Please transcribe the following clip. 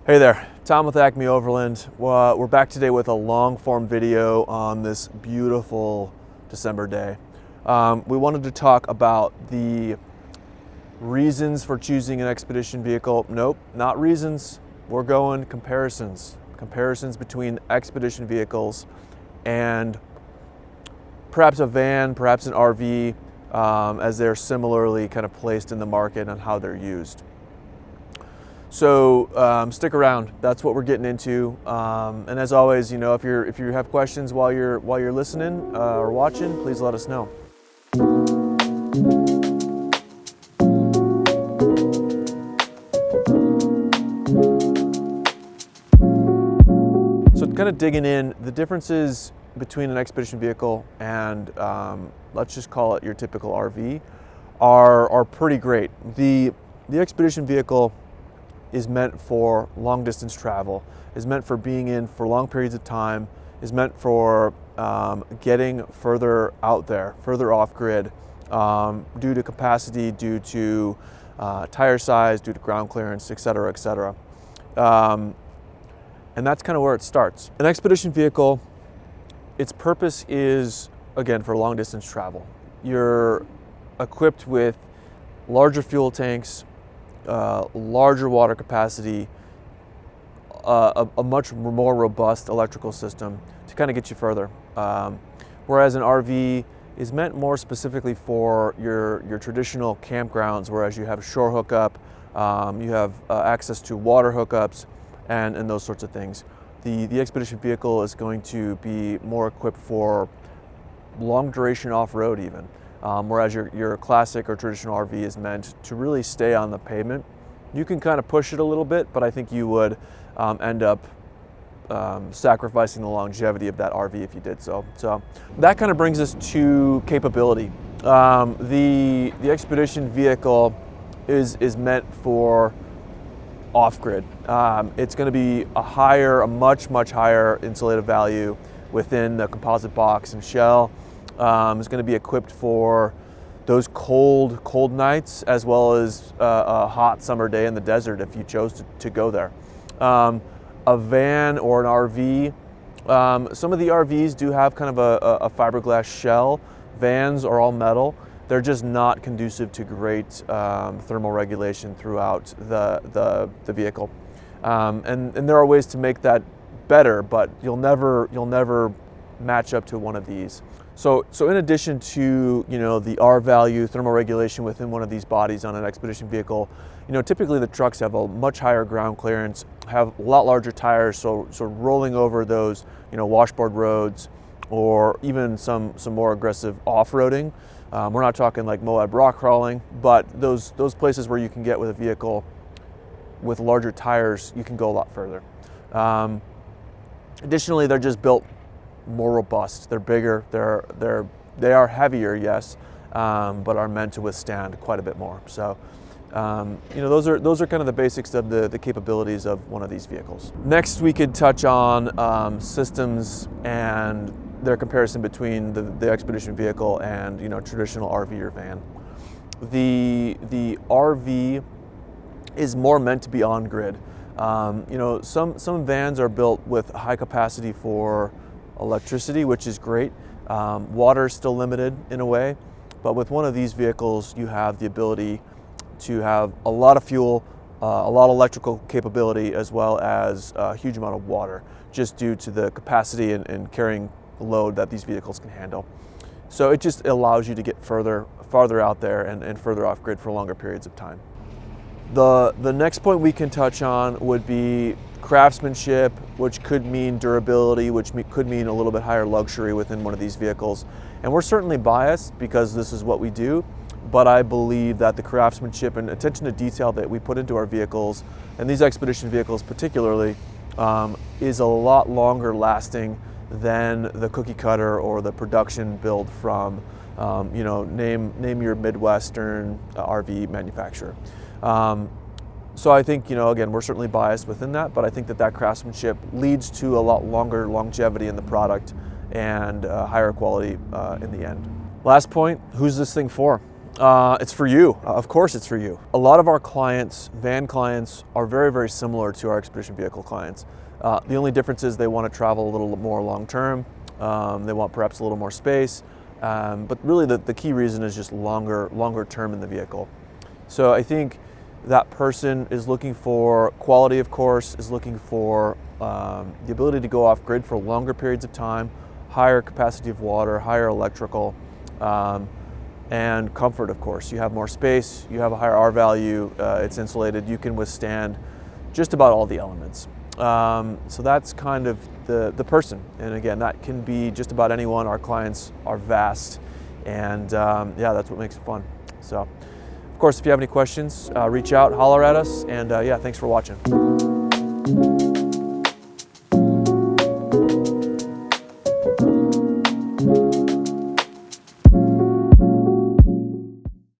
Hey there, Tom with Acme Overland. We're back today with a long form video on this beautiful December day. We wanted to talk about the reasons for choosing an expedition vehicle. Nope, not reasons. We're going comparisons. Comparisons between expedition vehicles and perhaps a van, perhaps an RV, as they're similarly kind of placed in the market and how they're used. So stick around. That's what we're getting into. And as always, you know, if you have questions while you're listening or watching, please let us know. So kind of digging in, the differences between an expedition vehicle and let's just call it your typical RV are pretty great. The expedition vehicle is meant for long distance travel, is meant for being in for long periods of time, is meant for getting further out there, further off grid, due to capacity, due to tire size, due to ground clearance, et cetera, et cetera. And that's kind of where it starts. An expedition vehicle, its purpose is, again, for long distance travel. You're equipped with larger fuel tanks, larger water capacity, a much more robust electrical system to kind of get you further. Whereas an RV is meant more specifically for your traditional campgrounds, whereas you have shore hookup, you have access to water hookups, and those sorts of things. The expedition vehicle is going to be more equipped for long duration off-road even. Whereas your classic or traditional RV is meant to really stay on the pavement. You can kind of push it a little bit, but I think you would end up sacrificing the longevity of that RV if you did so. So that kind of brings us to capability. The expedition vehicle is meant for off-grid. It's going to be a much higher insulative value within the composite box and shell. It's going to be equipped for those cold nights, as well as a hot summer day in the desert if you chose to go there. A van or an RV, some of the RVs do have kind of a fiberglass shell. Vans are all metal. They're just not conducive to great thermal regulation throughout the vehicle. And there are ways to make that better, but you'll never match up to one of these. So in addition to, you know, the R value, thermal regulation within one of these bodies on an expedition vehicle, you know, typically the trucks have a much higher ground clearance, have a lot larger tires, so rolling over those, you know, washboard roads or even some more aggressive off-roading. We're not talking like Moab rock crawling, but those places where you can get with a vehicle with larger tires, you can go a lot further. Additionally, they're just built more robust. They're bigger. They are heavier, yes, but are meant to withstand quite a bit more. So, you know, those are kind of the basics of the capabilities of one of these vehicles. Next, we could touch on systems and their comparison between the expedition vehicle and, you know, traditional RV or van. The RV is more meant to be on grid. You know, some vans are built with high capacity for electricity, which is great. Water is still limited in a way, but with one of these vehicles, you have the ability to have a lot of fuel, a lot of electrical capability, as well as a huge amount of water, just due to the capacity and carrying load that these vehicles can handle. So it just allows you to get farther out there and further off grid for longer periods of time. The next point we can touch on would be craftsmanship, which could mean durability, which could mean a little bit higher luxury within one of these vehicles. And we're certainly biased because this is what we do, but I believe that the craftsmanship and attention to detail that we put into our vehicles, and these expedition vehicles particularly, is a lot longer lasting than the cookie cutter or the production build from, you know, name your Midwestern RV manufacturer. So I think, you know, again, we're certainly biased within that, but I think that craftsmanship leads to a lot longer longevity in the product and higher quality in the end. Last point, who's this thing for? It's for you. Of course it's for you. A lot of our clients, van clients, are very, very similar to our expedition vehicle clients. The only difference is they want to travel a little more long-term. They want perhaps a little more space. But really the key reason is just longer term in the vehicle. So I think that person is looking for quality, of course, is looking for the ability to go off grid for longer periods of time, higher capacity of water, higher electrical, and comfort, of course. You have more space, you have a higher R value, it's insulated, you can withstand just about all the elements. So that's kind of the person. And again, that can be just about anyone. Our clients are vast, and yeah, that's what makes it fun. So, of course, if you have any questions, reach out, holler at us, and yeah, thanks for watching.